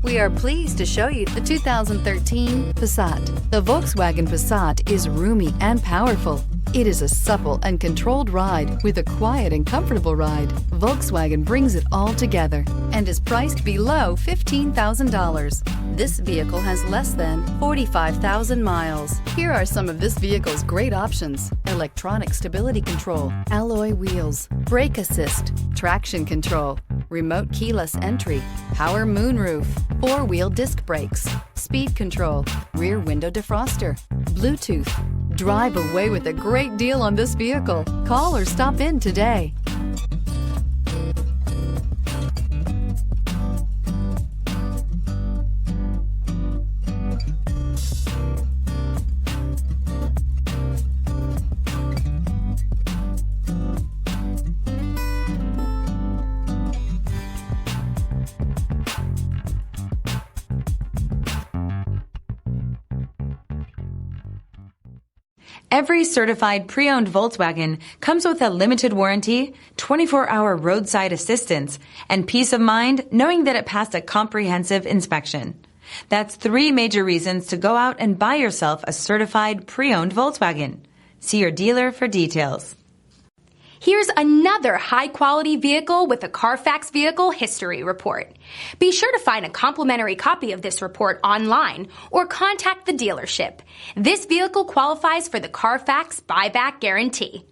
We are pleased to show you the 2013 Passat. The Volkswagen Passat is roomy and powerful. It is a supple and controlled ride with a quiet and comfortable ride. Volkswagen brings it all together and is priced below $15,000. This vehicle has less than 45,000 miles. Here are some of this vehicle's great options: electronic stability control, alloy wheels, brake assist, traction control, remote keyless entry, power moonroof, four-wheel disc brakes, speed control, rear window defroster, Bluetooth. Drive away with a great deal on this vehicle. Call or stop in today. Every certified pre-owned Volkswagen comes with a limited warranty, 24-hour roadside assistance, and peace of mind knowing that it passed a comprehensive inspection. That's 3 major reasons to go out and buy yourself a certified pre-owned Volkswagen. See your dealer for details. Here's another high-quality vehicle with a Carfax Vehicle History Report. Be sure to find a complimentary copy of this report online or contact the dealership. This vehicle qualifies for the Carfax Buyback Guarantee.